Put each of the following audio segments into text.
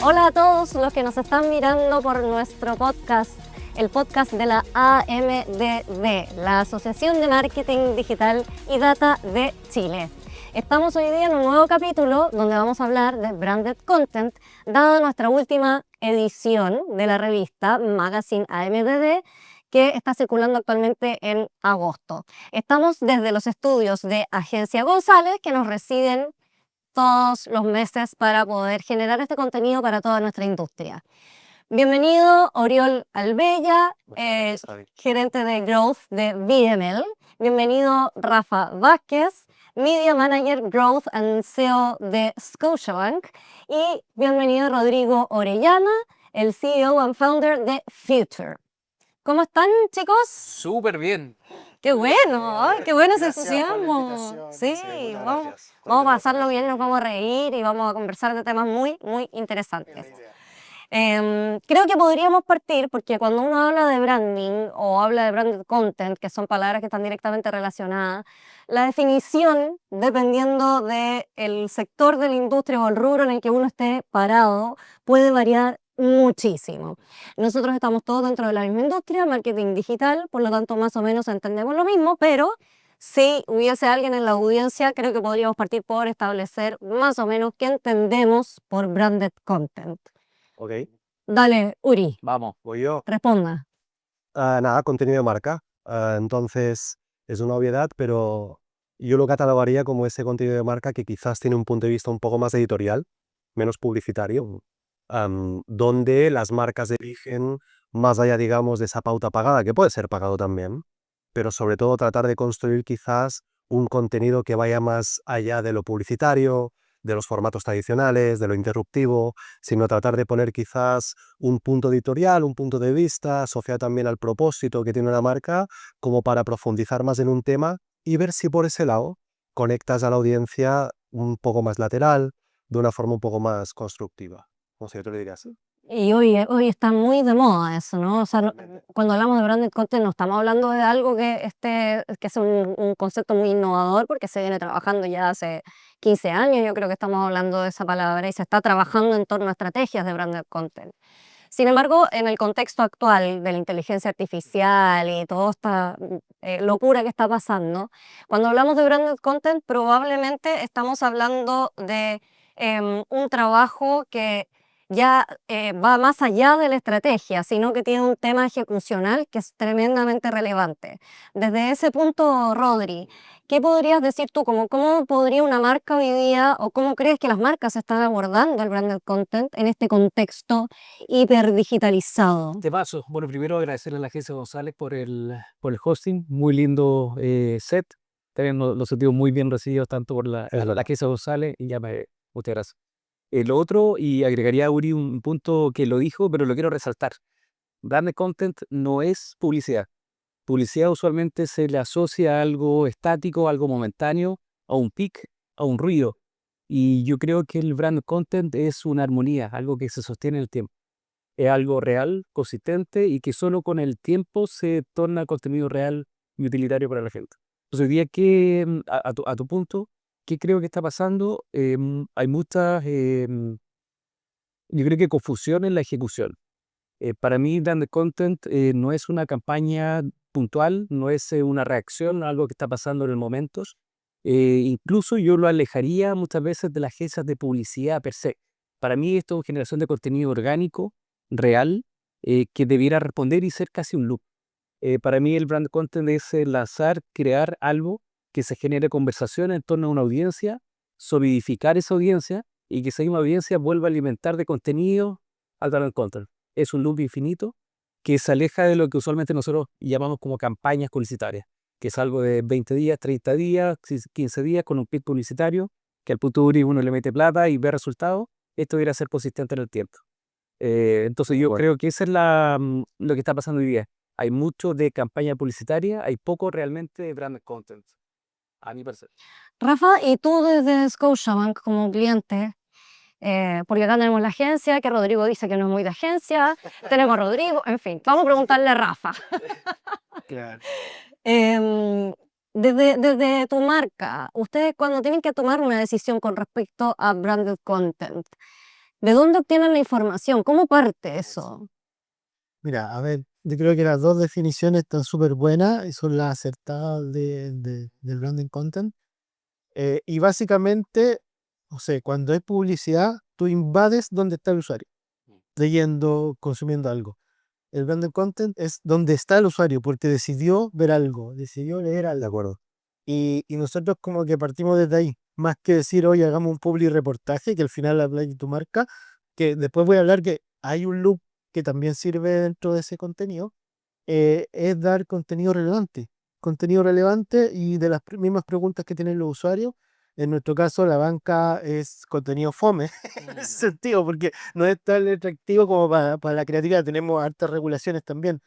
Hola a todos los que nos están mirando por nuestro podcast, el podcast de la AMDD, la Asociación de Marketing Digital y Data de Chile. Estamos hoy día en un nuevo capítulo donde vamos a hablar de branded content, dada nuestra última edición de la revista Magazine AMDD, que está circulando actualmente en agosto. Estamos desde los estudios de Agencia González, que nos reciben todos los meses para poder generar este contenido para toda nuestra industria. Bienvenido Oriol Albella, gerente de Growth de VML. Bienvenido Rafa Vázquez, Media Manager Growth and SEO de Scotiabank. Y bienvenido Rodrigo Orellana, el CEO and Founder de Future. ¿Cómo están, chicos? Súper bien. ¡Qué bueno! ¡Ay, qué bueno ese Gracias por la entusiasmo! invitación. Sí, muchas vamos gracias. a pasarlo bien, nos vamos a reír y vamos a conversar de temas muy interesantes. Es la idea. Creo que podríamos partir porque cuando uno habla de branding o habla de branded content, que son palabras que están directamente relacionadas, la definición, dependiendo del sector de la industria o el rubro en el que uno esté parado, puede variar muchísimo. Nosotros estamos todos dentro de la misma industria, marketing digital, por lo tanto más o menos entendemos lo mismo, pero si hubiese alguien en la audiencia, creo que podríamos partir por establecer más o menos qué entendemos por branded content. Ok, Dale, Uri, Vamos. voy yo. responda. Nada, contenido de marca. Entonces, es una obviedad, pero yo lo catalogaría como ese contenido de marca que quizás tiene un punto de vista un poco más editorial, menos publicitario, donde las marcas eligen más allá, digamos, de esa pauta pagada, que puede ser pagado también, pero sobre todo tratar de construir quizás un contenido que vaya más allá de lo publicitario, de los formatos tradicionales, de lo interruptivo, sino tratar de poner quizás un punto editorial, un punto de vista, asociado también al propósito que tiene una marca, como para profundizar más en un tema y ver si por ese lado conectas a la audiencia un poco más lateral, de una forma un poco más constructiva. No sé, tú le dirías. Y hoy está muy de moda eso, ¿no? O sea, Totalmente. cuando hablamos de branded content no estamos hablando de algo que es un concepto muy innovador porque se viene trabajando ya hace 15 años, yo creo que estamos hablando de esa palabra y se está trabajando en torno a estrategias de branded content. Sin embargo, en el contexto actual de la inteligencia artificial y toda esta locura que está pasando, cuando hablamos de branded content probablemente estamos hablando de un trabajo que ya va más allá de la estrategia, sino que tiene un tema ejecucional que es tremendamente relevante. Desde ese punto, Rodri, ¿qué podrías decir tú? ¿Cómo podría una marca hoy día o cómo crees que las marcas están abordando el branded content en este contexto hiperdigitalizado? Te paso. Bueno, primero agradecerle a la agencia González por el hosting. Muy lindo set. También los sentidos muy bien recibidos tanto por la verdad. agencia González y muchas gracias. Lo otro, y agregaría a Uri un punto que lo dijo, pero lo quiero resaltar. Branded content no es publicidad. Publicidad usualmente se le asocia a algo estático, algo momentáneo, a un pic, a un ruido. Y yo creo que el brand content es una armonía, algo que se sostiene en el tiempo. Es algo real, consistente y que solo con el tiempo se torna contenido real y utilitario para la gente. Entonces, hoy día, a tu punto, ¿qué creo que está pasando? Hay muchas, yo creo que confusión en la ejecución. Para mí, brand content no es una campaña puntual, no es una reacción a algo que está pasando en el momento. Incluso yo lo alejaría muchas veces de las agencias de publicidad per se. Para mí esto es generación de contenido orgánico, real, que debiera responder y ser casi un loop. Para mí el brand content es lanzar, crear algo que se genere conversación en torno a una audiencia, solidificar esa audiencia y que esa misma audiencia vuelva a alimentar de contenido al brand content. Es un loop infinito que se aleja de lo que usualmente nosotros llamamos como campañas publicitarias, que es algo de 20 días, 30 días, 15 días con un pic publicitario, que al punto de uno le mete plata y ve resultados. Esto debería ser consistente en el tiempo. Entonces yo Bueno, creo que eso es lo que está pasando hoy día. Hay mucho de campaña publicitaria, hay poco realmente de brand content, a mi parecer. Rafa, y tú desde Scotiabank como cliente, porque acá tenemos la agencia, que Rodrigo dice que no es muy de agencia, tenemos a Rodrigo, en fin, vamos a preguntarle a Rafa. claro. Em, Desde tu marca, ustedes cuando tienen que tomar una decisión con respecto a branded content, ¿de dónde obtienen la información? ¿Cómo parte eso? Mira, a ver, yo creo que las dos definiciones están súper buenas y son las acertadas del branding content. Y básicamente, no sé, cuando hay publicidad, tú invades donde está el usuario, leyendo, consumiendo algo. El branded content es donde está el usuario, porque decidió ver algo, decidió leer De algo. acuerdo. Y nosotros como que partimos desde ahí, más que decir, oye, hagamos un public reportaje, que al final habla de tu marca, que después voy a hablar que hay un loop que también sirve dentro de ese contenido, es dar contenido relevante y de las mismas preguntas que tienen los usuarios. En nuestro caso, la banca es contenido fome, en ese sentido, porque no es tan atractivo como para la creatividad. Tenemos hartas regulaciones también,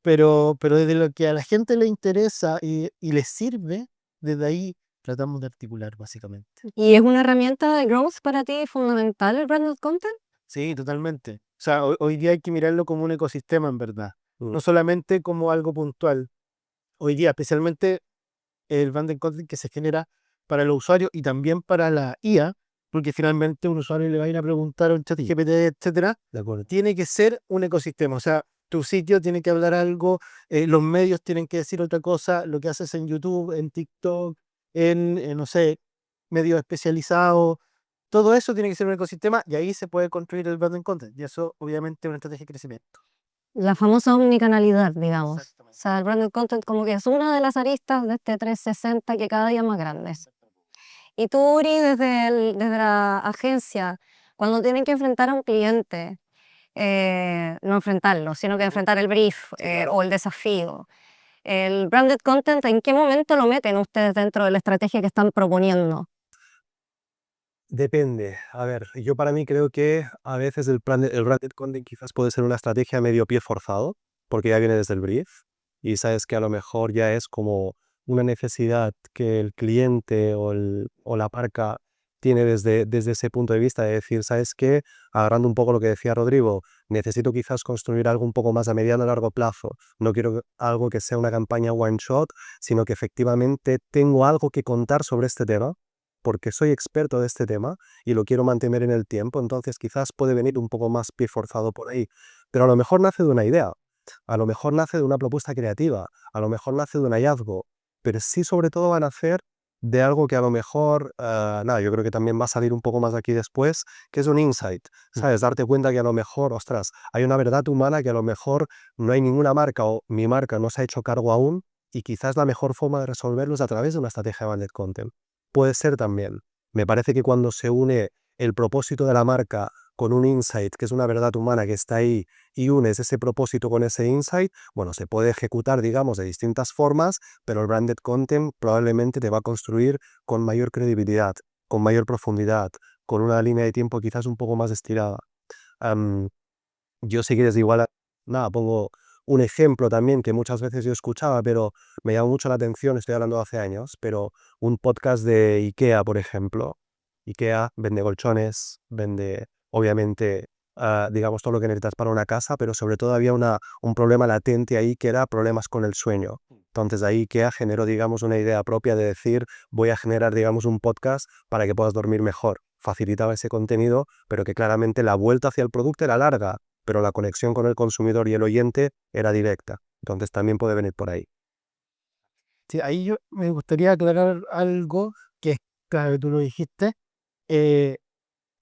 pero desde lo que a la gente le interesa y le sirve, desde ahí tratamos de articular, básicamente. ¿Y es una herramienta de growth para ti fundamental el branded content? Sí, totalmente. O sea, hoy día hay que mirarlo como un ecosistema, en verdad. No solamente como algo puntual. Hoy día, especialmente el branded content que se genera para los usuarios y también para la IA, porque finalmente un usuario le va a ir a preguntar a un chat GPT, etcétera, De acuerdo. tiene que ser un ecosistema. O sea, tu sitio tiene que hablar algo, los medios tienen que decir otra cosa, lo que haces en YouTube, en TikTok, no sé, medios especializados. Todo eso tiene que ser un ecosistema y ahí se puede construir el branded content. Y eso, obviamente, es una estrategia de crecimiento. La famosa omnicanalidad, digamos. O Exactamente. sea, el branded content como que es una de las aristas de este 360 que cada día es más grande. Y tú, Uri, desde la agencia, cuando tienen que enfrentar a un cliente, no enfrentarlo, sino que enfrentar el brief o el desafío, el branded content, ¿en qué momento lo meten ustedes dentro de la estrategia que están proponiendo? Depende. A ver, yo para mí creo que a veces el branded content quizás puede ser una estrategia medio pie forzado, porque ya viene desde el brief y sabes que a lo mejor ya es como una necesidad que el cliente o la marca tiene desde ese punto de vista de decir, ¿sabes qué? Agarrando un poco lo que decía Rodrigo, necesito quizás construir algo un poco más a mediano a largo plazo. No quiero algo que sea una campaña one shot, sino que efectivamente tengo algo que contar sobre este tema porque soy experto de este tema y lo quiero mantener en el tiempo, entonces quizás puede venir un poco más pie forzado por ahí. Pero a lo mejor nace de una idea, a lo mejor nace de una propuesta creativa, a lo mejor nace de un hallazgo, pero sí sobre todo va a nacer de algo que a lo mejor, nada, yo creo que también va a salir un poco más aquí después, que es un insight, ¿sabes? Darte cuenta que a lo mejor, ostras, hay una verdad humana que a lo mejor no hay ninguna marca o mi marca no se ha hecho cargo aún y quizás la mejor forma de resolverlo es a través de una estrategia de branded content. Puede ser también. Me parece que cuando se une el propósito de la marca con un insight, que es una verdad humana que está ahí, y unes ese propósito con ese insight, bueno, se puede ejecutar, digamos, de distintas formas, pero el branded content probablemente te va a construir con mayor credibilidad, con mayor profundidad, con una línea de tiempo quizás un poco más estirada. Am, yo si quieres igual, nada, pongo un ejemplo también que muchas veces yo escuchaba, pero me llama mucho la atención, estoy hablando de hace años, pero un podcast de IKEA, por ejemplo. IKEA vende colchones, vende, obviamente, digamos, todo lo que necesitas para una casa, pero sobre todo había un problema latente ahí que era problemas con el sueño. Entonces ahí IKEA generó, digamos, una idea propia de decir, voy a generar, digamos, un podcast para que puedas dormir mejor. Facilitaba ese contenido, pero que claramente la vuelta hacia el producto era larga, pero la conexión con el consumidor y el oyente era directa. Entonces también puede venir por ahí. Sí, ahí yo me gustaría aclarar algo que es clave, tú lo dijiste. eh,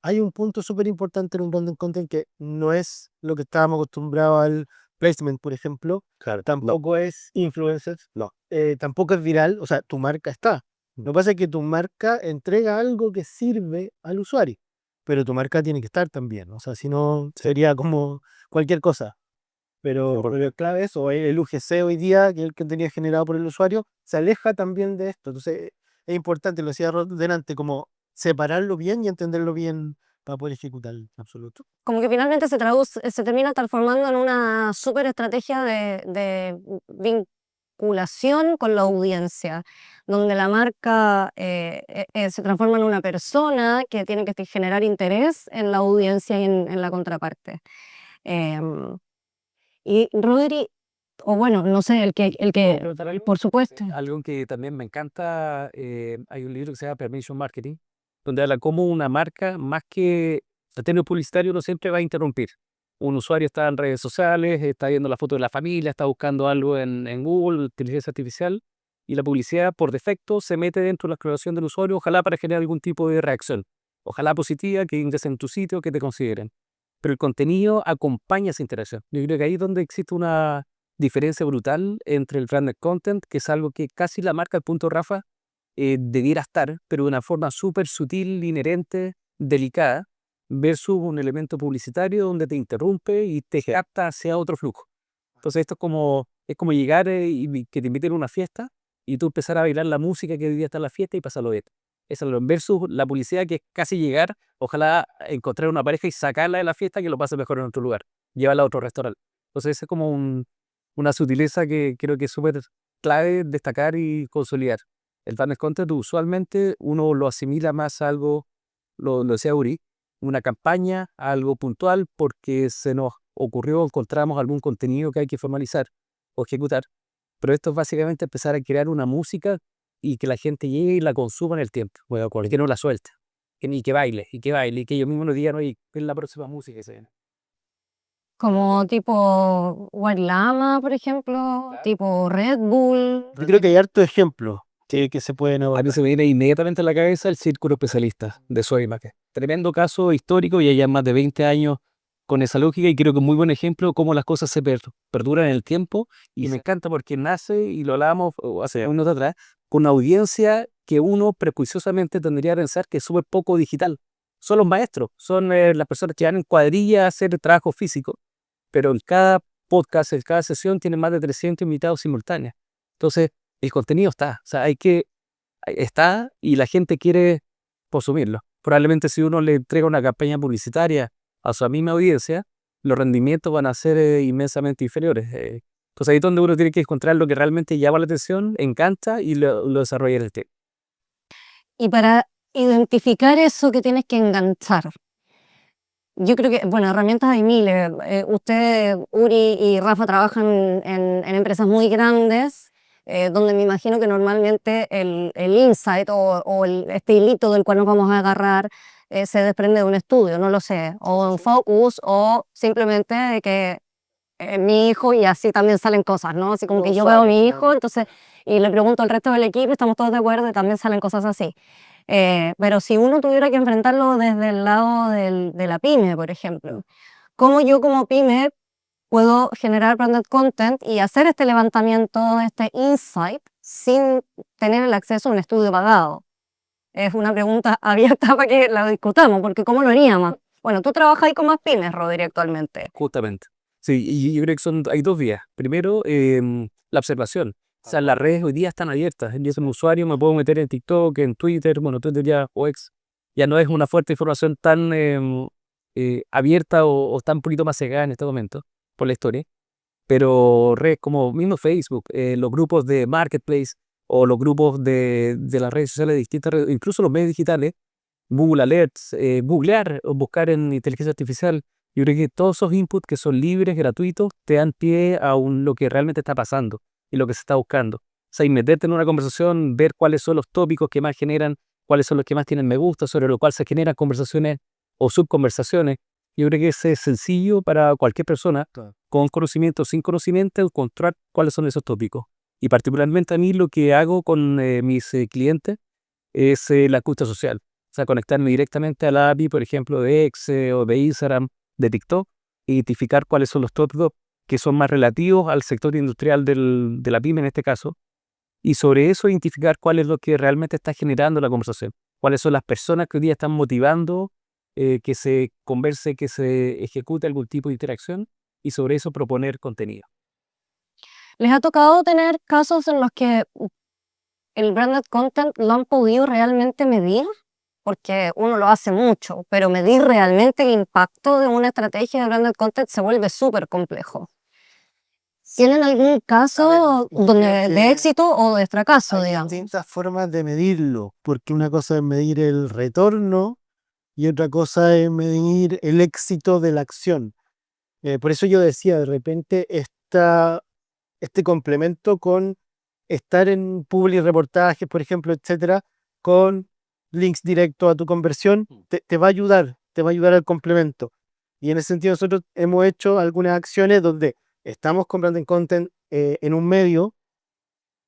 Hay un punto súper importante en un branded content que no es lo que estábamos acostumbrados al placement, por ejemplo. Claro, Tampoco es influencers. no. Tampoco es viral. O sea, tu marca está. Lo que pasa es que tu marca entrega algo que sirve al usuario. Pero tu marca tiene que estar también. O sea, si no, sería como cualquier cosa. Pero clave eso, el UGC hoy día, que es el contenido generado por el usuario, se aleja también de esto. Entonces, es importante, lo decía delante, como separarlo bien y entenderlo bien para poder ejecutar en absoluto. Como que finalmente se termina transformando en una súper estrategia de vinculación con la audiencia, donde la marca se transforma en una persona que tiene que generar interés en la audiencia y en la contraparte. Em, y Rodri, O bueno, no sé, por supuesto. Algo que también me encanta, hay un libro que se llama Permission Marketing, donde habla cómo una marca, más que el término publicitario, no siempre va a interrumpir. Un usuario está en redes sociales, está viendo la foto de la familia, está buscando algo en Google, inteligencia artificial, y la publicidad por defecto se mete dentro de la exploración del usuario, ojalá para generar algún tipo de reacción. Ojalá positiva, que ingresen en tu sitio, que te consideren. Pero el contenido acompaña esa interacción. Yo creo que ahí es donde existe una diferencia brutal entre el branded content, que es algo que casi la marca, al punto Rafa, debiera estar, pero de una forma súper sutil, inherente, delicada, versus un elemento publicitario donde te interrumpe y te capta hacia otro flujo. Entonces esto es como llegar y que te inviten a una fiesta y tú empezar a bailar la música que hoy día está en la fiesta y pasarlo bien. Eso es lo versus la publicidad, que es casi llegar, ojalá encontrar una pareja y sacarla de la fiesta, que lo pase mejor en otro lugar, llevarla a otro restaurante. Entonces es como una sutileza que creo que es súper clave destacar y consolidar. El branded content usualmente uno lo asimila más a algo, lo decía Uri, una campaña, a algo puntual, porque se nos ocurrió, encontramos algún contenido que hay que formalizar o ejecutar. Pero esto es básicamente empezar a crear una música y que la gente llegue y la consuma en el tiempo. Bueno, que no la suelte. Y que baile, y que baile, y que ellos mismos nos digan, oye, ¿qué es la próxima música que se viene? Como tipo White Llama, por ejemplo, tipo Red Bull. Yo creo que hay hartos ejemplos que se pueden A mí abordar. se me viene inmediatamente a la cabeza el Círculo Especialista de Sodimac. Tremendo caso histórico, y ya más de 20 años con esa lógica, y creo que un muy buen ejemplo de cómo las cosas se perduran en el tiempo. Y me encanta porque nace, y lo hablábamos hace unos atrás, con una audiencia que uno prejuiciosamente tendría que pensar que es súper poco digital. Son los maestros, son las personas que van en cuadrilla a hacer trabajo físico, pero en cada podcast, en cada sesión, tienen más de 300 invitados simultáneos. Entonces, el contenido está, o sea, está y la gente quiere consumirlo. Probablemente si uno le entrega una campaña publicitaria a su misma audiencia, los rendimientos van a ser inmensamente inferiores. Entonces ahí es donde uno tiene que encontrar lo que realmente llama la atención, encanta, y lo desarrolla en el tiempo. Y para identificar eso que tienes que enganchar, yo creo que, bueno, herramientas hay miles. Usted, Uri y Rafa trabajan en empresas muy grandes, donde me imagino que normalmente el insight o este hilito del cual nos vamos a agarrar se desprende de un estudio, no lo sé, o un focus, o simplemente de que mi hijo, y así también salen cosas, ¿no? Así como que yo veo a mi hijo, entonces, y le pregunto al resto del equipo, estamos todos de acuerdo y también salen cosas así. Pero si uno tuviera que enfrentarlo desde el lado de la pyme, por ejemplo, ¿cómo yo como pyme puedo generar branded content y hacer este levantamiento, este insight, sin tener el acceso a un estudio pagado? Es una pregunta abierta para que la discutamos, porque ¿cómo lo haríamos? Bueno, tú trabajas ahí con más pymes, Rodri, actualmente. Justamente. Sí, y yo creo que hay dos vías. Primero, la observación. O sea, las redes hoy día están abiertas. Yo como usuario me puedo meter en TikTok, en Twitter, bueno, Twitter ya, o X, ya no es una fuerte información tan abierta o tan un poquito más cegada en este momento por la historia. Pero redes como mismo Facebook, los grupos de Marketplace o los grupos de las redes sociales de distintas redes, incluso los medios digitales, Google Alerts, googlear o buscar en inteligencia artificial. Yo creo que todos esos inputs que son libres, gratuitos, te dan pie a lo que realmente está pasando y lo que se está buscando. O sea, y meterte en una conversación, ver cuáles son los tópicos que más generan, cuáles son los que más tienen me gusta, sobre lo cual se generan conversaciones o subconversaciones. Yo creo que ese es sencillo para cualquier persona, con conocimiento o sin conocimiento, encontrar cuáles son esos tópicos. Y particularmente a mí lo que hago con mis clientes es la escucha social. O sea, conectarme directamente a la API, por ejemplo, de X o de Instagram, de TikTok, e identificar cuáles son los tópicos que son más relativos al sector industrial de la pyme en este caso, y sobre eso identificar cuál es lo que realmente está generando la conversación, cuáles son las personas que hoy día están motivando que se converse, que se ejecute algún tipo de interacción, y sobre eso proponer contenido. ¿Les ha tocado tener casos en los que el branded content lo han podido realmente medir? Porque uno lo hace mucho, pero medir realmente el impacto de una estrategia de branded content se vuelve súper complejo. ¿Tienen algún caso de éxito o de fracaso, Hay digamos? distintas formas de medirlo, porque una cosa es medir el retorno y otra cosa es medir el éxito de la acción. Por eso yo decía, de repente esta este complemento con estar en public reportajes, por ejemplo, etcétera, con links directos a tu conversión, te va a ayudar al complemento. Y en ese sentido nosotros hemos hecho algunas acciones donde estamos comprando en content en un medio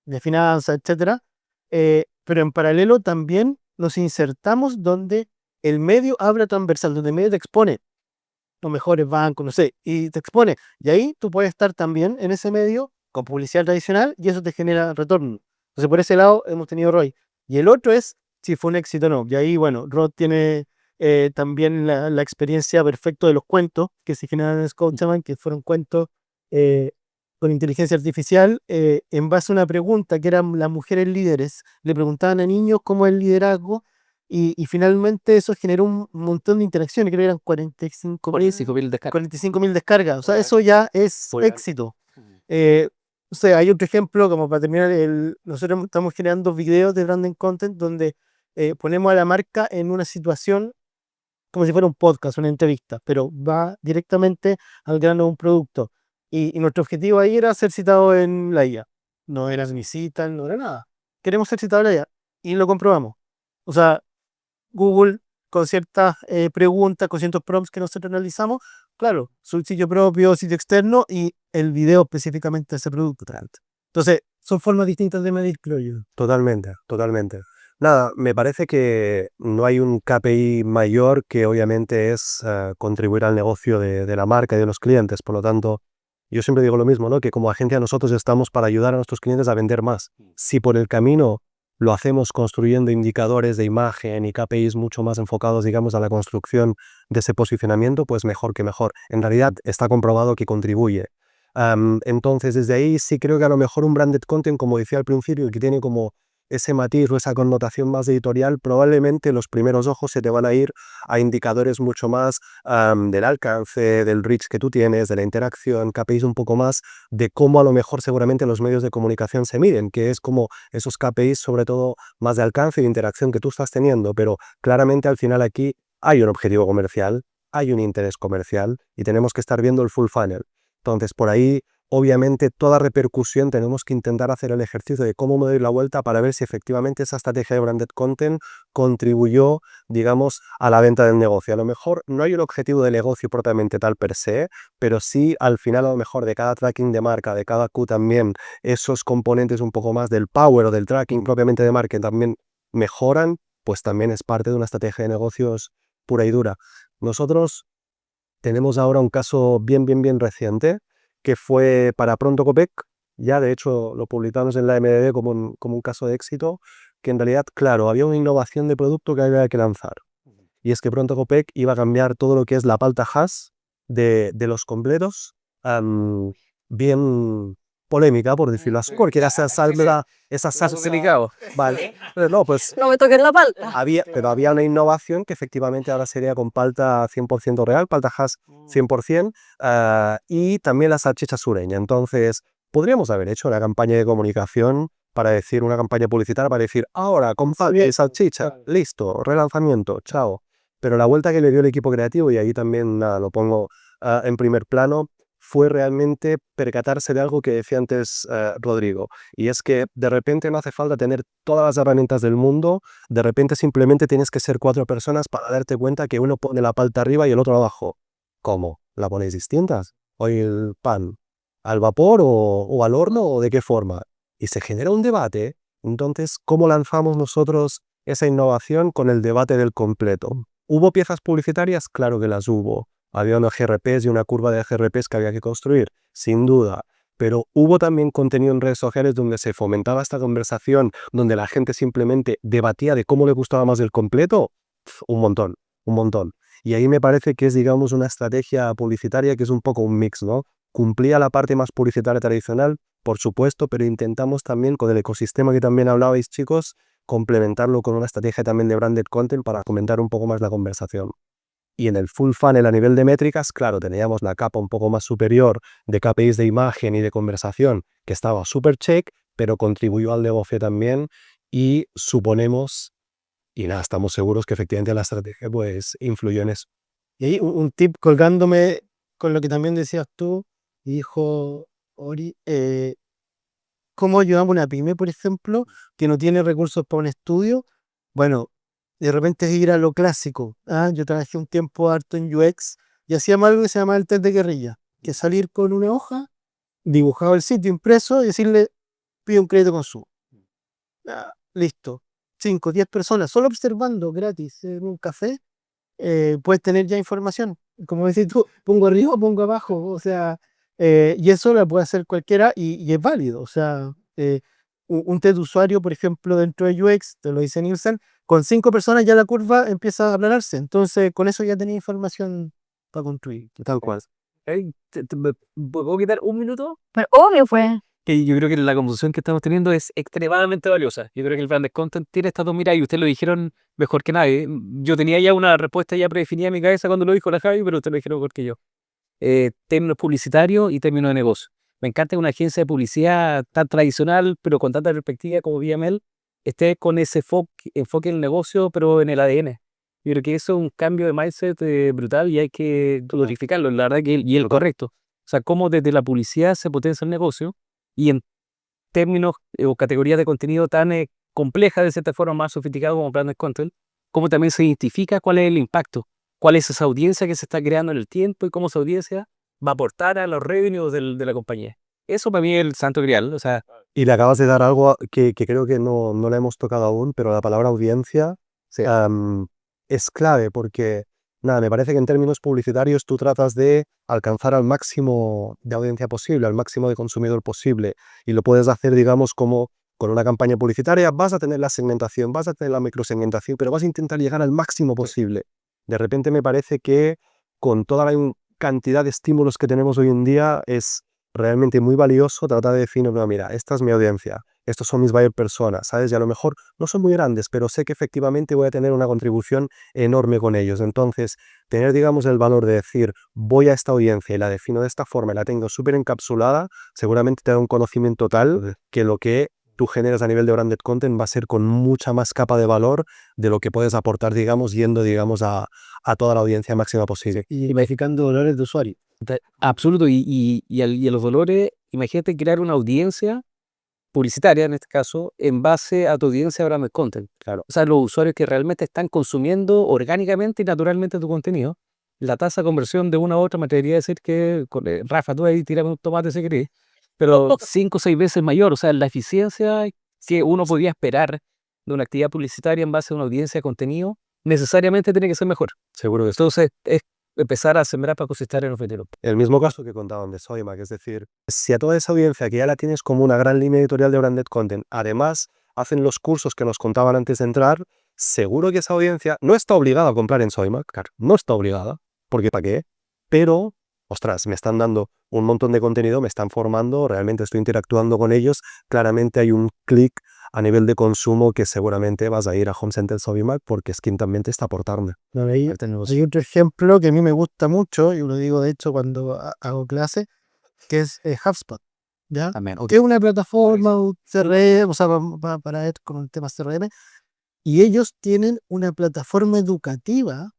de finanzas, etcétera, pero en paralelo también nos insertamos donde el medio habla transversal, donde el medio te expone los mejores bancos, no sé, y te expone. Y ahí tú puedes estar también en ese medio con publicidad tradicional y eso te genera retorno. Entonces, por ese lado hemos tenido ROI. Y el otro es si fue un éxito o no. Y ahí, bueno, Rod tiene también la experiencia perfecta de los cuentos que se generan en Scotiabank, que fueron cuentos con inteligencia artificial en base a una pregunta que eran las mujeres líderes. Le preguntaban a niños cómo es el liderazgo y finalmente eso generó un montón de interacciones, creo que eran 45.000 descargas. 45.000 descargas. O sea, eso ya es Muy bien. éxito. O sea, hay otro ejemplo, como para terminar, nosotros estamos generando videos de branding content donde ponemos a la marca en una situación como si fuera un podcast, una entrevista, pero va directamente al grano de un producto. Y nuestro objetivo ahí era ser citado en la IA. No era ni cita, no era nada. Queremos ser citados en la IA. Y lo comprobamos. O sea, Google con ciertas preguntas, con ciertos prompts que nosotros analizamos, claro, su sitio propio, sitio externo y el video específicamente de ese producto. Entonces, son formas distintas de medir, creo yo. Totalmente, totalmente. Nada, me parece que no hay un KPI mayor que obviamente es contribuir al negocio de la marca y de los clientes. Por lo tanto, yo siempre digo lo mismo, ¿no? Que como agencia nosotros estamos para ayudar a nuestros clientes a vender más. Si por el camino lo hacemos construyendo indicadores de imagen y KPIs mucho más enfocados, digamos, a la construcción de ese posicionamiento, pues mejor que mejor. En realidad está comprobado que contribuye. Entonces, desde ahí sí creo que a lo mejor un branded content, como decía al principio, que tiene como ese matiz o esa connotación más editorial, probablemente los primeros ojos se te van a ir a indicadores mucho más del alcance, del reach que tú tienes, de la interacción, KPIs un poco más de cómo a lo mejor seguramente los medios de comunicación se miden, que es como esos KPIs sobre todo más de alcance y de interacción que tú estás teniendo, pero claramente al final aquí hay un objetivo comercial, hay un interés comercial y tenemos que estar viendo el full funnel. Entonces, por ahí, obviamente, toda repercusión tenemos que intentar hacer el ejercicio de cómo me doy la vuelta para ver si efectivamente esa estrategia de branded content contribuyó, digamos, a la venta del negocio. A lo mejor no hay un objetivo de negocio propiamente tal per se, pero sí al final a lo mejor de cada tracking de marca, de cada Q también, esos componentes un poco más del power o del tracking propiamente de marca también mejoran, pues también es parte de una estrategia de negocios pura y dura. Nosotros tenemos ahora un caso bien reciente que fue para Pronto Copec. Ya de hecho lo publicamos en la MDD como un caso de éxito, que en realidad, claro, había una innovación de producto que había que lanzar. Y es que Pronto Copec iba a cambiar todo lo que es la palta hash de los completos, bien polémica, por decirlo así, porque era esa salsa, Delicado. vale, pero no, pues No me toquen la palta. pero había una innovación que efectivamente ahora sería con palta 100% real, palta hash 100%, y también la salchicha sureña. Entonces, podríamos haber hecho una campaña de comunicación para decir, una campaña publicitaria para decir, ahora con palta y salchicha, listo, relanzamiento, chao. Pero la vuelta que le dio el equipo creativo, y ahí también nada, lo pongo en primer plano, fue realmente percatarse de algo que decía antes Rodrigo, y es que de repente no hace falta tener todas las herramientas del mundo, de repente simplemente tienes que ser 4 personas para darte cuenta que uno pone la palta arriba y el otro abajo. ¿Cómo? ¿La ponéis distintas? ¿O el pan? ¿Al vapor o al horno o de qué forma? Y se genera un debate. Entonces, ¿cómo lanzamos nosotros esa innovación con el debate del completo? ¿Hubo piezas publicitarias? Claro que las hubo. Había unos GRPs y una curva de GRPs que había que construir, sin duda. Pero hubo también contenido en redes sociales donde se fomentaba esta conversación, donde la gente simplemente debatía de cómo le gustaba más el completo. Un montón, un montón. Y ahí me parece que es, digamos, una estrategia publicitaria que es un poco un mix, ¿no? Cumplía la parte más publicitaria tradicional, por supuesto, pero intentamos también con el ecosistema que también hablabais, chicos, complementarlo con una estrategia también de branded content para comentar un poco más la conversación. Y en el full funnel a nivel de métricas, claro, teníamos la capa un poco más superior de KPIs de imagen y de conversación, que estaba súper check, pero contribuyó al negocio también y suponemos, y nada, estamos seguros que efectivamente la estrategia pues influyó en eso. Y ahí un tip colgándome con lo que también decías tú, y dijo Ori, cómo ayudamos a una pyme, por ejemplo, que no tiene recursos para un estudio. Bueno, de repente es ir a lo clásico. Yo trabajé un tiempo harto en UX y hacíamos algo que se llama el test de guerrilla, que es salir con una hoja, dibujado el sitio impreso y decirle, pide un crédito consumo. Listo. 5, 10 personas, solo observando gratis en un café, puedes tener ya información. Como decís tú, pongo arriba o pongo abajo. O sea, y eso lo puede hacer cualquiera y es válido. O sea, un test de usuario, por ejemplo, dentro de UX, te lo dice Nielsen, con 5 personas ya la curva empieza a aplanarse. Entonces, con eso ya tenés información para construir. Tal cual. ¿Me puedo quitar un minuto? Pero obvio, pues. Que yo creo que la conversación que estamos teniendo es extremadamente valiosa. Yo creo que el branded content tiene estas dos miradas y ustedes lo dijeron mejor que nadie. Yo tenía ya una respuesta ya predefinida en mi cabeza cuando lo dijo la Javi, pero ustedes lo dijeron mejor que yo. Términos publicitarios y términos de negocio. Me encanta que una agencia de publicidad tan tradicional, pero con tanta perspectiva como VML, esté con ese enfoque en el negocio, pero en el ADN. Yo creo que eso es un cambio de mindset brutal y hay que glorificarlo, la verdad que y el correcto. O sea, cómo desde la publicidad se potencia el negocio y en términos o categorías de contenido tan complejas, de cierta forma más sofisticadas como branded content, cómo también se identifica cuál es el impacto, cuál es esa audiencia que se está creando en el tiempo y cómo esa audiencia va a aportar a los revenues de la compañía. Eso para mí es el santo grial. O sea, Y le acabas de dar algo que creo que no le hemos tocado aún, pero la palabra audiencia Sí. Es clave porque, nada, me parece que en términos publicitarios tú tratas de alcanzar al máximo de audiencia posible, al máximo de consumidor posible, y lo puedes hacer, digamos, como con una campaña publicitaria, vas a tener la segmentación, vas a tener la microsegmentación, pero vas a intentar llegar al máximo posible. De repente me parece que con toda la cantidad de estímulos que tenemos hoy en día es realmente muy valioso tratar de decir, no, mira, esta es mi audiencia, estos son mis buyer personas, ¿sabes? Y a lo mejor no son muy grandes, pero sé que efectivamente voy a tener una contribución enorme con ellos. Entonces, tener, digamos, el valor de decir, voy a esta audiencia y la defino de esta forma y la tengo súper encapsulada, seguramente te da un conocimiento tal que lo que tú generas a nivel de branded content va a ser con mucha más capa de valor de lo que puedes aportar, digamos, yendo, digamos, a toda la audiencia máxima posible. Y verificando dolores de usuario. absoluto. Y a los dolores, imagínate crear una audiencia publicitaria, en este caso, en base a tu audiencia de branded content. Claro. O sea, los usuarios que realmente están consumiendo orgánicamente y naturalmente tu contenido, la tasa de conversión de una a otra me atrevería a decir que, Rafa, tú ahí tírame un tomate si querés, pero 5 o 6 veces mayor. O sea, la eficiencia que uno podía esperar de una actividad publicitaria en base a una audiencia de contenido, necesariamente tiene que ser mejor. Seguro que sí. Entonces, es empezar a sembrar para cosechar en los veneros. El mismo caso que contaban de Soymac, es decir, si a toda esa audiencia que ya la tienes como una gran línea editorial de branded content, además hacen los cursos que nos contaban antes de entrar, seguro que esa audiencia no está obligada a comprar en Soymac, claro, no está obligada, porque ¿para qué? Pero, ostras, me están dando un montón de contenido, me están formando, realmente estoy interactuando con ellos, claramente hay un clic a nivel de consumo que seguramente vas a ir a Home Center Soymac porque es quien también te está aportando. No, hay otro ejemplo que a mí me gusta mucho, y lo digo de hecho cuando hago clase, que es HubSpot, ¿ya? También. Que es una plataforma, un CRM, o sea, para ver con el tema CRM, y ellos tienen una plataforma educativa,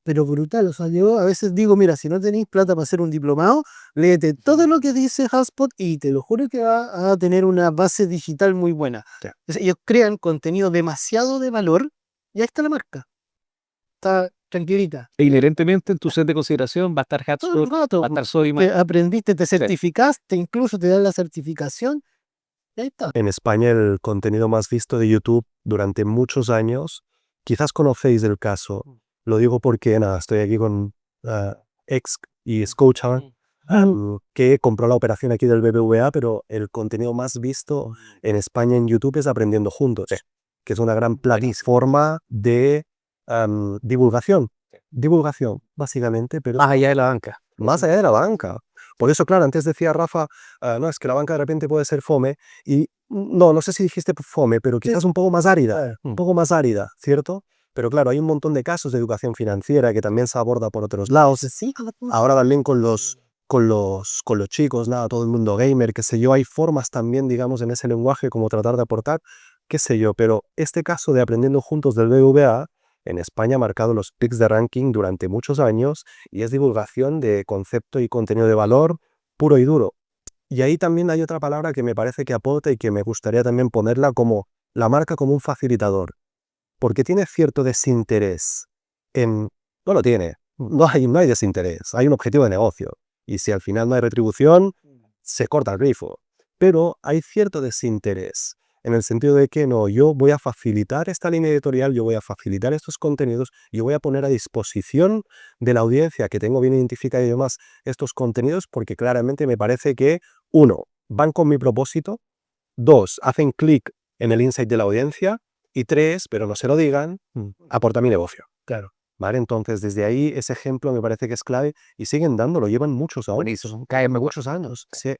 pero brutal. O sea, yo a veces digo, mira, si no tenéis plata para hacer un diplomado, léete todo lo que dice HubSpot y te lo juro que va a tener una base digital muy buena. Sí. Entonces, ellos crean contenido demasiado de valor y ahí está la marca. Está tranquilita. E inherentemente en tu set de consideración va a estar Todo el HubSpot, rato, va a estar Soymac. aprendiste, te certificaste, incluso te dan la certificación. Y ahí está. En España el contenido más visto de YouTube durante muchos años, quizás conocéis el caso, lo digo porque nada, estoy aquí con Ex y Scotiabank, que compró la operación aquí del BBVA, pero el contenido más visto en España en YouTube es Aprendiendo Juntos, que es una gran plataforma de divulgación, básicamente, pero Más allá de la banca. más allá de la banca. Por eso, claro, antes decía Rafa, no, es que la banca de repente puede ser fome, y no sé si dijiste fome, pero quizás un poco más árida, ¿cierto? Pero claro, hay un montón de casos de educación financiera que también se aborda por otros lados. Ahora también con los chicos, nada, todo el mundo gamer, qué sé yo, hay formas también, digamos, en ese lenguaje como tratar de aportar, qué sé yo, pero este caso de Aprendiendo Juntos del BBVA, en España ha marcado los picks de ranking durante muchos años y es divulgación de concepto y contenido de valor puro y duro. Y ahí también hay otra palabra que me parece que aporta y que me gustaría también ponerla como la marca como un facilitador, porque tiene cierto desinterés en... No lo tiene, no hay desinterés, hay un objetivo de negocio. Y si al final no hay retribución, se corta el grifo. Pero hay cierto desinterés, en el sentido de que no, yo voy a facilitar esta línea editorial, yo voy a facilitar estos contenidos, yo voy a poner a disposición de la audiencia que tengo bien identificada y demás estos contenidos, porque claramente me parece que, uno, van con mi propósito, dos, hacen clic en el insight de la audiencia, y tres, pero no se lo digan, aporta mi negocio. Claro. ¿Vale? Entonces, desde ahí, ese ejemplo me parece que es clave y siguen dándolo, llevan muchos años. Buenísimo. Cáeme Muchos años. Sí.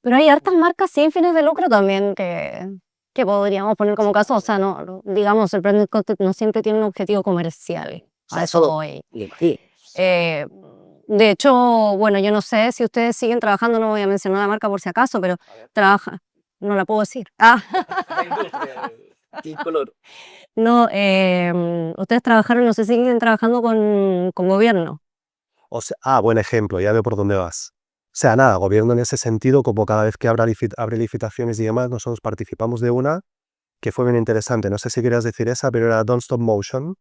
Pero hay hartas marcas sin fines de lucro también que podríamos poner como caso. O sea, digamos, el branded content no siempre tiene un objetivo comercial. A eso voy. De hecho, bueno, yo no sé si ustedes siguen trabajando, no voy a mencionar la marca por si acaso, pero trabaja, no la puedo decir. ¿Qué color? No, ustedes trabajaron, no sé si siguen trabajando con gobierno. O sea, buen ejemplo, ya veo por dónde vas. O sea, nada, gobierno en ese sentido, como cada vez que abre licitaciones y demás, nosotros participamos de una que fue bien interesante. No sé si querías decir esa, pero era Don't Stop Motion.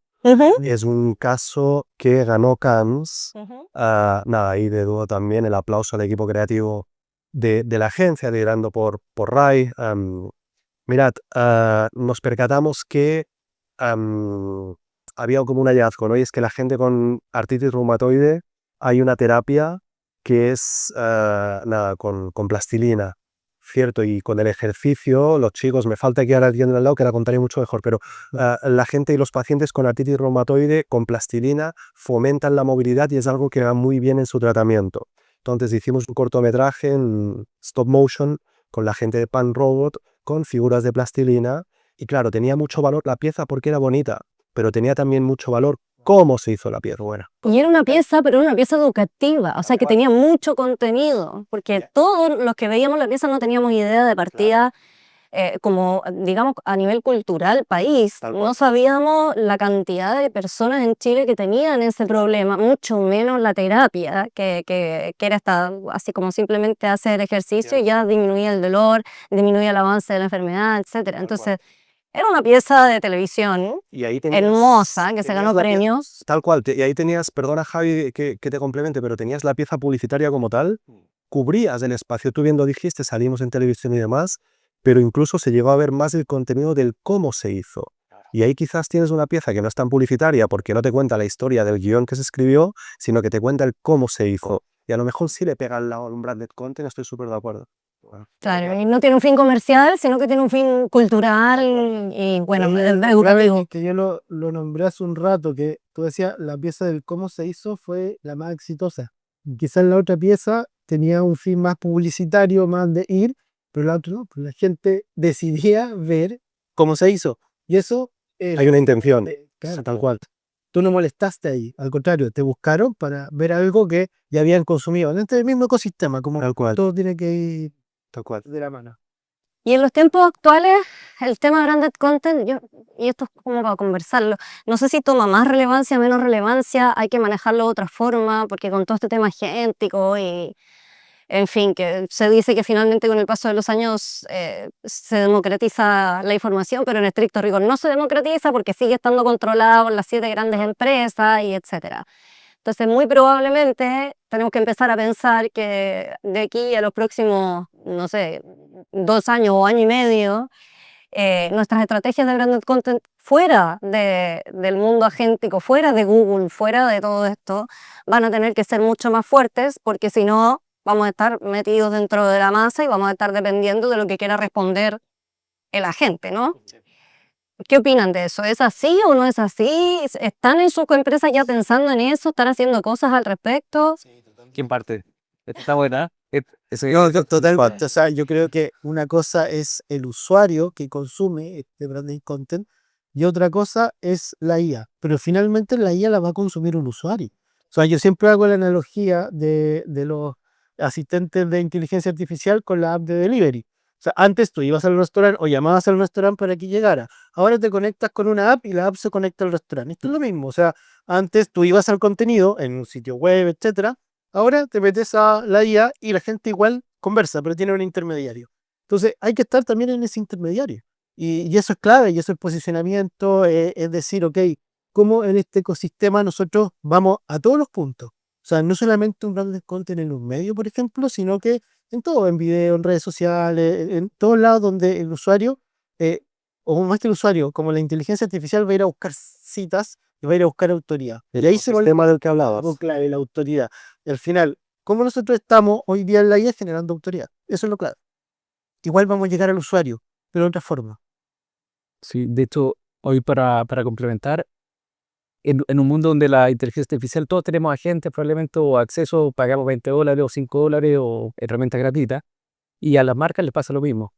Es un caso que ganó Cannes. Nada, ahí de dúo también el aplauso al equipo creativo de la agencia, liderando por Rai. Mirad, nos percatamos que había como un hallazgo, ¿no? Y es que la gente con artritis reumatoide hay una terapia que es nada, con plastilina, ¿cierto? Y con el ejercicio, los chicos, me falta aquí ahora alguien al lado que la contaré mucho mejor, pero la gente y los pacientes con artritis reumatoide con plastilina fomentan la movilidad y es algo que va muy bien en su tratamiento. Entonces hicimos un cortometraje en stop motion con la gente de Pan Robot, con figuras de plastilina, y claro, tenía mucho valor la pieza porque era bonita, pero tenía también mucho valor cómo se hizo la pieza buena. Y era una pieza, pero era una pieza educativa, o sea que tenía mucho contenido, porque todos los que veíamos la pieza no teníamos idea de partida, como digamos a nivel cultural, país, no sabíamos la cantidad de personas en Chile que tenían ese problema, mucho menos la terapia, que era esta, así como simplemente hacer ejercicio y ya disminuía el dolor, disminuía el avance de la enfermedad, etcétera. Entonces, era una pieza de televisión Y ahí hermosa, que se ganó premios. Tal cual, y ahí tenías, perdona Javi que te complemente, pero tenías la pieza publicitaria como tal, cubrías el espacio, tú bien lo dijiste, salimos en televisión y demás, pero incluso se llegó a ver más el contenido del cómo se hizo. Y ahí quizás tienes una pieza que no es tan publicitaria porque no te cuenta la historia del guión que se escribió, sino que te cuenta el cómo se hizo. Y a lo mejor sí le pega al lado un branded content, estoy súper de acuerdo. Claro, y no tiene un fin comercial, sino que tiene un fin cultural y bueno, educativo. Que yo lo nombré hace un rato, que tú decías, la pieza del cómo se hizo fue la más exitosa. Quizás la otra pieza tenía un fin más publicitario, más de ir, pero la otra no, pues la gente decidía ver cómo se hizo. Y eso... Hay una intención, claro, tal cual. tú no molestaste ahí, al contrario, te buscaron para ver algo que ya habían consumido en este mismo ecosistema, como Tal cual. todo tiene que ir Tal cual. de la mano. Y en los tiempos actuales, el tema branded content, y esto es como para conversarlo, no sé si toma más relevancia, menos relevancia, hay que manejarlo de otra forma, porque con todo este tema genético y, en fin, que se dice que finalmente con el paso de los años se democratiza la información, pero en estricto rigor no se democratiza porque sigue estando controlado por las 7 grandes empresas y etcétera. Entonces, muy probablemente tenemos que empezar a pensar que de aquí a los próximos, no sé, 2 años o año y medio, nuestras estrategias de branded content fuera del mundo agéntico, fuera de Google, fuera de todo esto, van a tener que ser mucho más fuertes porque si no, vamos a estar metidos dentro de la masa y vamos a estar dependiendo de lo que quiera responder el agente, ¿no? ¿Qué opinan de eso? ¿Es así o no es así? ¿Están en sus empresas ya pensando en eso? ¿Están haciendo cosas al respecto? ¿Quién parte? Esta está buena. Totalmente. O sea, yo creo que una cosa es el usuario que consume este branding content y otra cosa es la IA. Pero finalmente la IA la va a consumir un usuario. O sea, yo siempre hago la analogía de los asistentes de inteligencia artificial con la app de delivery. O sea, antes tú ibas al restaurante o llamabas al restaurante para que llegara. Ahora te conectas con una app y la app se conecta al restaurante. Esto es lo mismo. O sea, antes tú ibas al contenido en un sitio web, etcétera. Ahora te metes a la IA y la gente igual conversa, pero tiene un intermediario. Entonces hay que estar también en ese intermediario. Y eso es clave, y eso es posicionamiento, es decir, ok, cómo en este ecosistema nosotros vamos a todos los puntos. O sea, no solamente un branded content en un medio, por ejemplo, sino que en todo, en video, en redes sociales, en todos lados donde el usuario, o más que el usuario, como la inteligencia artificial va a ir a buscar citas y va a ir a buscar autoridad. Y ahí se va el tema del que hablabas. clave, la autoridad. Y al final, ¿cómo nosotros estamos hoy día en la IA generando autoridad? Eso es lo clave. Igual vamos a llegar al usuario, pero de otra forma. Sí, de hecho, hoy para complementar, en un mundo donde la inteligencia artificial, todos tenemos agentes probablemente o acceso, pagamos $20 o $5 o herramientas gratuitas, y a las marcas les pasa lo mismo.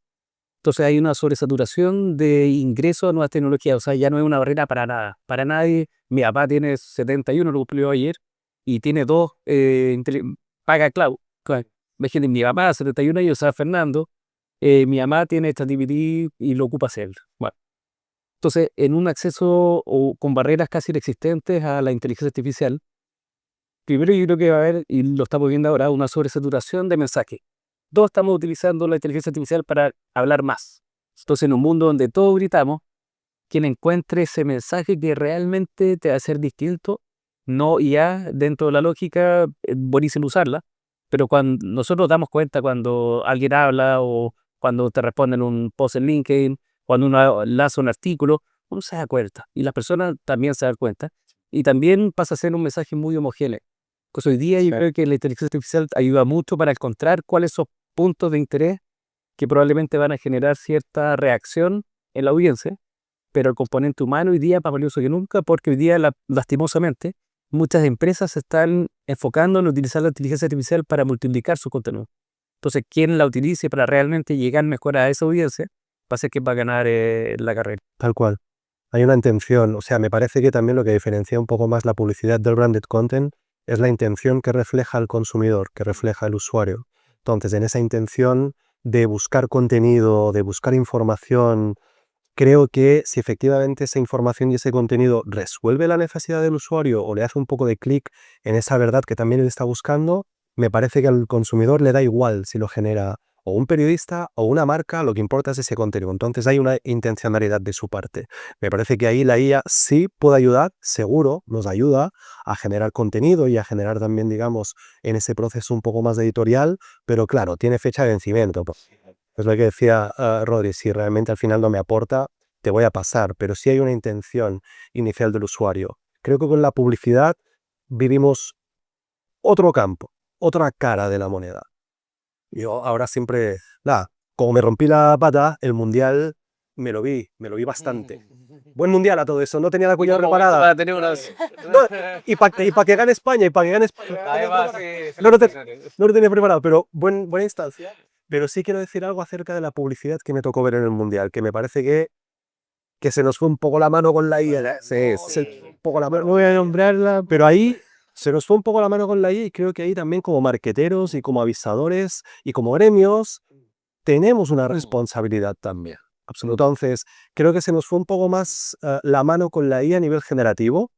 Entonces hay una sobresaturación de ingreso a nuevas tecnologías, o sea, ya no es una barrera para nada, para nadie. Mi papá tiene 71, lo cumplió ayer, y tiene dos, paga cloud. Imagínate, mi papá 71 años, usa Fernando, mi mamá tiene ChatGPT y lo ocupa hacer. Bueno, entonces, en un acceso o con barreras casi inexistentes a la inteligencia artificial, primero yo creo que va a haber, y lo estamos viendo ahora, una sobresaturación de mensajes. Todos estamos utilizando la inteligencia artificial para hablar más. Entonces, en un mundo donde todos gritamos, quien encuentre ese mensaje que realmente te va a hacer distinto, no IA dentro de la lógica, es buenísimo usarla, pero cuando nosotros damos cuenta cuando alguien habla o cuando te responden un post en LinkedIn, cuando uno lanza un artículo, uno se da cuenta y las personas también se dan cuenta y también pasa a ser un mensaje muy homogéneo. Pues hoy día yo creo que la inteligencia artificial ayuda mucho para encontrar cuáles son puntos de interés que probablemente van a generar cierta reacción en la audiencia, pero el componente humano hoy día es más valioso que nunca porque hoy día, lastimosamente, muchas empresas se están enfocando en utilizar la inteligencia artificial para multiplicar su contenido. Entonces, quien la utilice para realmente llegar mejor a esa audiencia, va a ser quien va a ganar la carrera. Tal cual. Hay una intención, o sea, me parece que también lo que diferencia un poco más la publicidad del branded content es la intención que refleja el consumidor, que refleja el usuario. Entonces, en esa intención de buscar contenido, de buscar información, creo que si efectivamente esa información y ese contenido resuelve la necesidad del usuario o le hace un poco de clic en esa verdad que también él está buscando, me parece que al consumidor le da igual si lo genera o un periodista o una marca, lo que importa es ese contenido. Entonces hay una intencionalidad de su parte. Me parece que ahí la IA sí puede ayudar, seguro nos ayuda a generar contenido y a generar también, digamos, en ese proceso un poco más editorial, pero claro, tiene fecha de vencimiento. Es lo que decía Rodri, si realmente al final no me aporta, te voy a pasar, pero sí hay una intención inicial del usuario. Creo que con la publicidad vivimos otro campo, otra cara de la moneda. Yo ahora siempre, como me rompí la pata, el mundial me lo vi bastante. Buen mundial a todo eso, no tenía la cuñada preparada. Para tener unas... No, y para que gane España, No lo tenía preparado, pero buena instancia. Pero sí quiero decir algo acerca de la publicidad que me tocó ver en el mundial, que me parece que se nos fue un poco la mano con la IA. Un poco la mano, no voy a nombrarla, pero ahí se nos fue un poco la mano con la IA y creo que ahí también como marqueteros y como avisadores y como gremios tenemos una responsabilidad también. Entonces, creo que se nos fue un poco más la mano con la IA a nivel generativo,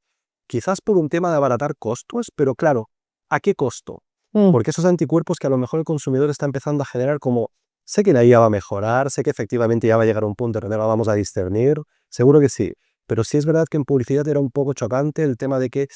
quizás por un tema de abaratar costos, pero claro, ¿a qué costo? Porque esos anticuerpos que a lo mejor el consumidor está empezando a generar como, sé que la IA va a mejorar, sé que efectivamente ya va a llegar a un punto donde la vamos a discernir, seguro que sí, pero sí es verdad que en publicidad era un poco chocante el tema de que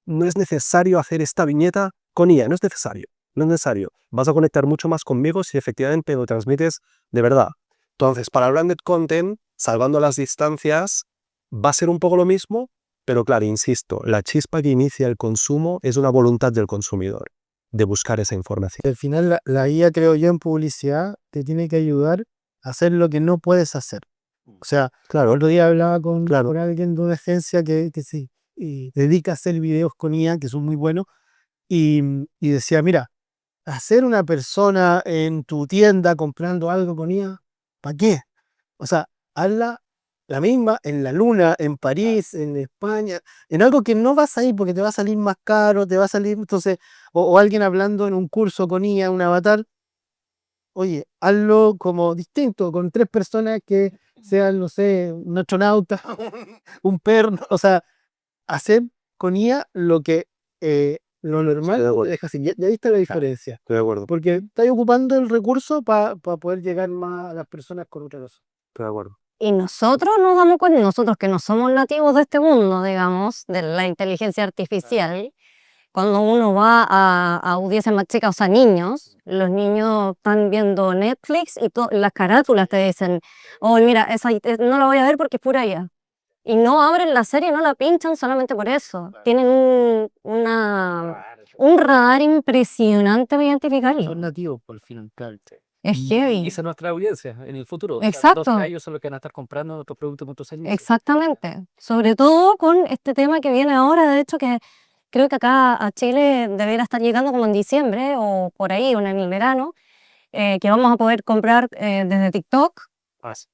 no es necesario hacer esta viñeta con IA, no es necesario, no es necesario. Vas a conectar mucho más conmigo si efectivamente lo transmites de verdad. Entonces, para el branded content, salvando las distancias, va a ser un poco lo mismo, pero claro, insisto, la chispa que inicia el consumo es una voluntad del consumidor de buscar esa información. Al final, la IA, creo yo, en publicidad te tiene que ayudar a hacer lo que no puedes hacer. O sea, Claro, el otro día hablaba con Claro. alguien de una agencia que se dedica a hacer videos con IA, que son muy buenos, y decía, mira, hacer una persona en tu tienda comprando algo con IA, ¿para qué? O sea, hazla la misma en la Luna, en París, en España, en algo que no vas a ir porque te va a salir más caro, te va a salir, entonces, o alguien hablando en un curso con IA, un avatar, oye, hazlo como distinto, con 3 personas que sean, no sé, un astronauta, un perro, o sea, hacer con IA lo que lo normal, de acuerdo. lo dejas así. Ya viste la diferencia. Estoy de acuerdo, Porque estáis ocupando el recurso para poder llegar más a las personas con otra cosa. estoy de acuerdo. Y nosotros nos damos cuenta, nosotros que no somos nativos de este mundo, digamos, de la inteligencia artificial, cuando uno va a audiencias más chicas, o sea, niños, los niños están viendo Netflix y las carátulas te dicen, oh, mira, esa no la voy a ver porque es pura IA. Y no abren la serie, no la pinchan solamente por eso. Tienen un radar impresionante para identificarlo. Son nativos, por el final, claro. Es Y heavy. esa es nuestra audiencia en el futuro. O sea, Exacto. ellos son los que van a estar comprando nuestros productos, nuestros servicios. Exactamente. Sobre todo con este tema que viene ahora, de hecho que creo que acá a Chile debería estar llegando como en diciembre o por ahí, o en el verano, que vamos a poder comprar desde TikTok Ah, sí.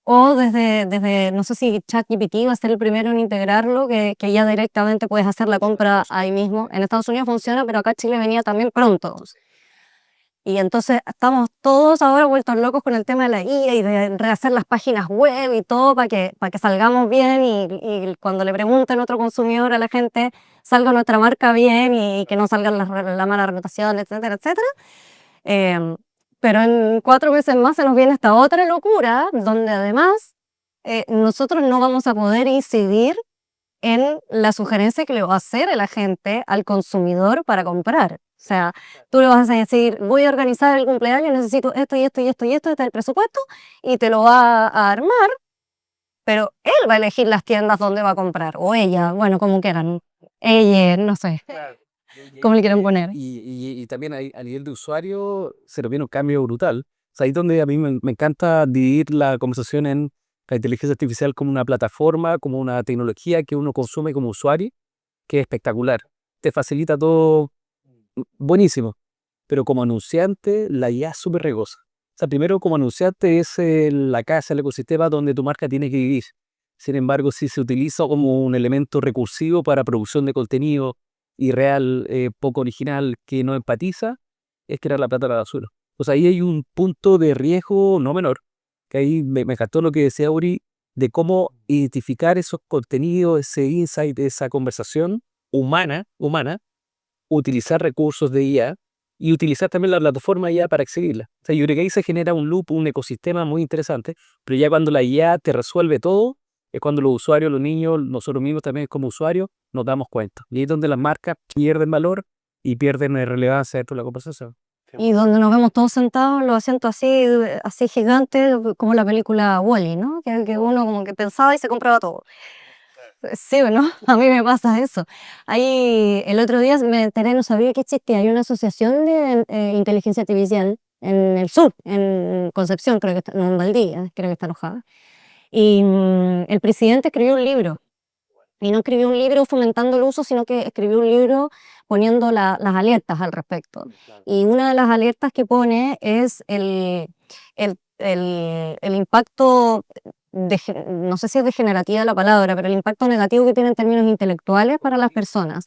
o desde, no sé si ChatGPT va a ser el primero en integrarlo, que ya directamente puedes hacer la compra ahí mismo. En Estados Unidos funciona, pero acá a Chile venía también pronto. Y entonces estamos todos ahora vueltos locos con el tema de la IA y de rehacer las páginas web y todo para que salgamos bien y cuando le pregunten a otro consumidor a la gente salga nuestra marca bien y que no salga la mala reputación, etcétera, etcétera. Pero en 4 meses más se nos viene esta otra locura donde además nosotros no vamos a poder incidir en la sugerencia que le va a hacer a la gente, al consumidor para comprar. O sea, tú le vas a decir, voy a organizar el cumpleaños, necesito esto y esto y esto y esto, este es el presupuesto, y te lo va a armar, pero él va a elegir las tiendas donde va a comprar, o ella, bueno, como quieran, ella, no sé, cómo le quieran poner. Y también a nivel de usuario se nos viene un cambio brutal. O sea, ahí es donde a mí me encanta dividir la conversación en la inteligencia artificial como una plataforma, como una tecnología que uno consume como usuario, que es espectacular. Te facilita todo buenísimo. Pero como anunciante, la IA es súper riesgosa. O sea, primero como anunciante es la casa, el ecosistema donde tu marca tiene que vivir. Sin embargo, si se utiliza como un elemento recursivo para producción de contenido irreal, poco original, que no empatiza, es tirar la plata a la basura. O sea, ahí hay un punto de riesgo no menor, que ahí me encantó lo que decía Uri, de cómo identificar esos contenidos, ese insight, esa conversación humana, utilizar recursos de IA y utilizar también la plataforma IA para seguirla. O sea, yo creo que ahí se genera un loop, un ecosistema muy interesante, pero ya cuando la IA te resuelve todo, es cuando los usuarios, los niños, nosotros mismos también como usuarios, nos damos cuenta. Y ahí es donde las marcas pierden valor y pierden relevancia dentro de la conversación. Y donde nos vemos todos sentados en los asientos así gigantes, como la película Wall-E, ¿no? Que uno como que pensaba y se compraba todo. Sí, ¿no? A mí me pasa eso. Ahí el otro día me enteré, no sabía que existía. Hay una asociación de inteligencia artificial en el sur, en Concepción, creo que está, no, en Valdivia, creo que está enojada. Y el presidente escribió un libro. Y no escribió un libro fomentando el uso, sino que escribió un libro poniendo las alertas al respecto. Y una de las alertas que pone es el impacto, no sé si es degenerativa la palabra, pero el impacto negativo que tiene en términos intelectuales para las personas,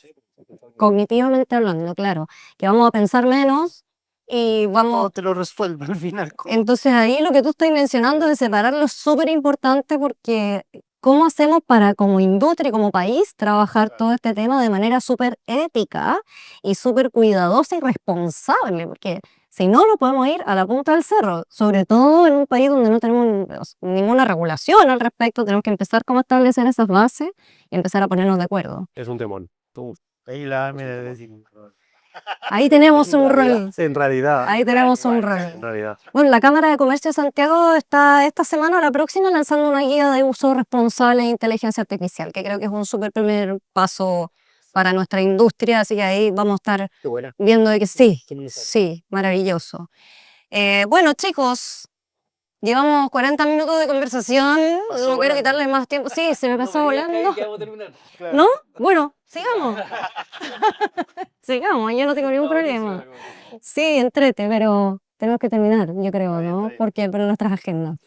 cognitivamente hablando, claro, que vamos a pensar menos y vamos... Todo te lo resuelve al final. Entonces ahí lo que tú estás mencionando de separarlo es súper importante porque ¿cómo hacemos para como industria y como país trabajar todo este tema de manera súper ética y súper cuidadosa y responsable? Porque si no, no podemos ir a la punta del cerro, sobre todo en un país donde no tenemos ninguna regulación al respecto, tenemos que empezar como a establecer esas bases y empezar a ponernos de acuerdo. Es un temón. Ahí la me de decir. Ahí tenemos un rol. En realidad. Ahí tenemos un En rol. realidad. Bueno, la Cámara de Comercio de Santiago está esta semana o la próxima lanzando una guía de uso responsable de inteligencia artificial, que creo que es un súper primer paso para nuestra industria, así que ahí vamos a estar Qué buena. viendo de que sí, maravilloso. Bueno, chicos, llevamos 40 minutos de conversación, no quiero quitarle más tiempo. Sí, se me pasó volando. ¿No? Bueno, sigamos. Sigamos, yo no tengo ningún problema. Sí, entrete, pero tenemos que terminar, yo creo, ¿no? Porque por nuestras agendas.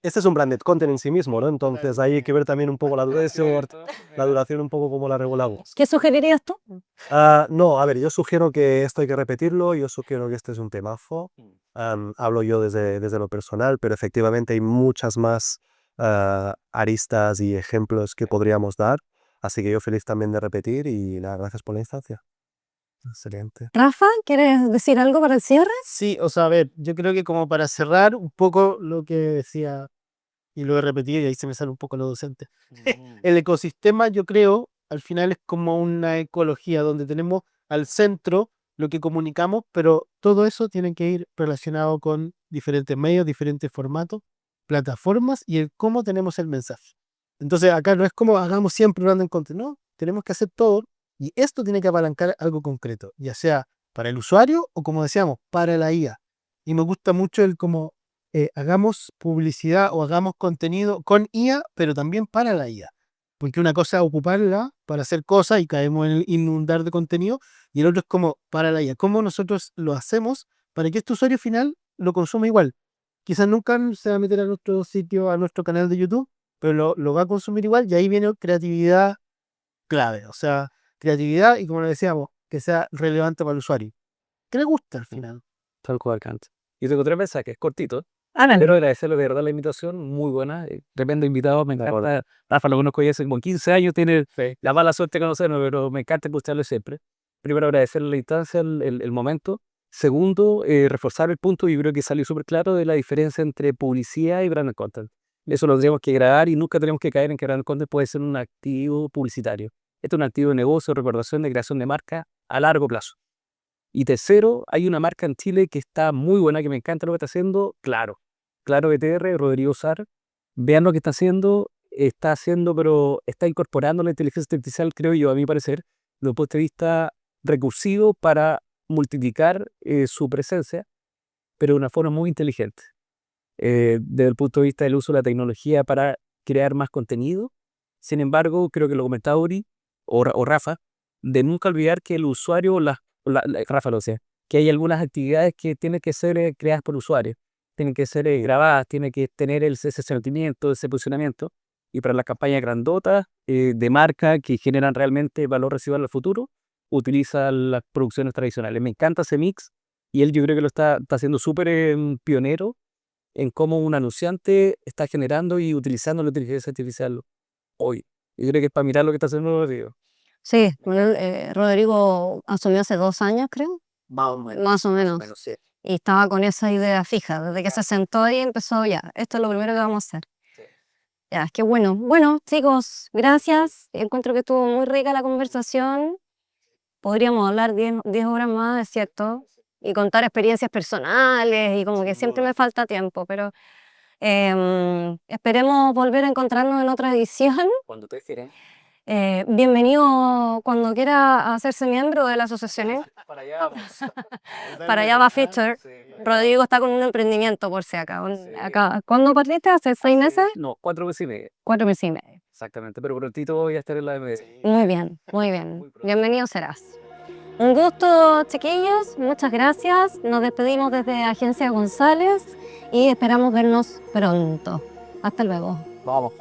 Este es un branded content en sí mismo, ¿no? Entonces ahí hay que ver también un poco la duración un poco cómo la regulamos. ¿Qué sugerirías tú? No, a ver, yo sugiero que esto hay que repetirlo, yo sugiero que este es un temazo. Hablo yo desde lo personal, pero efectivamente hay muchas más aristas y ejemplos que podríamos dar. Así que yo feliz también de repetir y nada, gracias por la instancia. Excelente. Rafa, ¿quieres decir algo para el cierre? Sí, o sea, a ver, yo creo que como para cerrar un poco lo que decía, y lo he repetido y ahí se me sale un poco lo docente. El ecosistema, yo creo, al final es como una ecología donde tenemos al centro lo que comunicamos, pero todo eso tiene que ir relacionado con diferentes medios, diferentes formatos, plataformas y el cómo tenemos el mensaje. Entonces acá no es como hagamos siempre random content, no, tenemos que hacer todo y esto tiene que apalancar algo concreto, ya sea para el usuario o como decíamos, para la IA. Y me gusta mucho el como hagamos publicidad o hagamos contenido con IA, pero también para la IA. Porque una cosa es ocuparla para hacer cosas y caemos en el inundar de contenido, y el otro es como para la IA. ¿Cómo nosotros lo hacemos para que este usuario final lo consuma igual? Quizás nunca se va a meter a nuestro sitio, a nuestro canal de YouTube, pero lo va a consumir igual y ahí viene creatividad clave. O sea, creatividad y como le decíamos, que sea relevante para el usuario. ¿Qué le gusta al final? Tal cual, Kant. Yo tengo 3 mensajes cortitos. Ándale. Quiero agradecerle de verdad la invitación, muy buena, tremendo invitado, me encanta. Rafa lo conozco ya hace como 15 años, tiene la mala suerte de conocernos, pero me encanta escucharlo siempre. Primero, agradecerle la instancia, el momento. Segundo, reforzar el punto, yo creo que salió súper claro de la diferencia entre publicidad y brand content. Eso lo tenemos que grabar y nunca tenemos que caer en que brand content puede ser un activo publicitario. Este es un activo de negocio, recordación, de creación de marca a largo plazo. Y tercero, hay una marca en Chile que está muy buena, que me encanta lo que está haciendo, Claro. Claro BTR, Rodrigo Sar. Vean lo que está haciendo, pero está incorporando la inteligencia artificial, creo yo, a mi parecer, desde un punto de vista recursivo para multiplicar su presencia, pero de una forma muy inteligente. Desde el punto de vista del uso de la tecnología para crear más contenido. Sin embargo, creo que lo comentaba Uri o Rafa, de nunca olvidar que el usuario, Rafa lo decía, que hay algunas actividades que tienen que ser creadas por usuarios, tienen que ser grabadas, tienen que tener ese sentimiento, ese posicionamiento. Y para las campañas grandotas de marca que generan realmente valor residual al futuro, utiliza las producciones tradicionales. Me encanta ese mix y él yo creo que lo está haciendo súper pionero en cómo un anunciante está generando y utilizando la inteligencia artificial hoy. Yo creo que es para mirar lo que está haciendo Rodrigo. Sí, bueno, Rodrigo asumió hace 2 años, creo, Más o menos. más o menos. Bueno, sí. Y estaba con esa idea fija, desde que se sentó ahí empezó ya, esto es lo primero que vamos a hacer. Sí. Ya, es que bueno. Bueno, chicos, gracias. Encuentro que estuvo muy rica la conversación. Podríamos hablar 10 horas más, es cierto, y contar experiencias personales y como que siempre me falta tiempo, pero esperemos volver a encontrarnos en otra edición. Cuando ustedes quieran. Bienvenido cuando quiera hacerse miembro de la asociación. Para allá vamos. Para allá va Feature. Rodrigo está con un emprendimiento por si acá. Acá. ¿Cuándo partiste? ¿Hace 6 meses? No, 4 meses y medio. 4 meses y medio. Exactamente, pero prontito voy a estar en la MD. Muy bien, muy bien. Muy pronto. Bienvenido serás. Un gusto, chiquillos. Muchas gracias. Nos despedimos desde Agencia González y esperamos vernos pronto. Hasta luego. Vamos.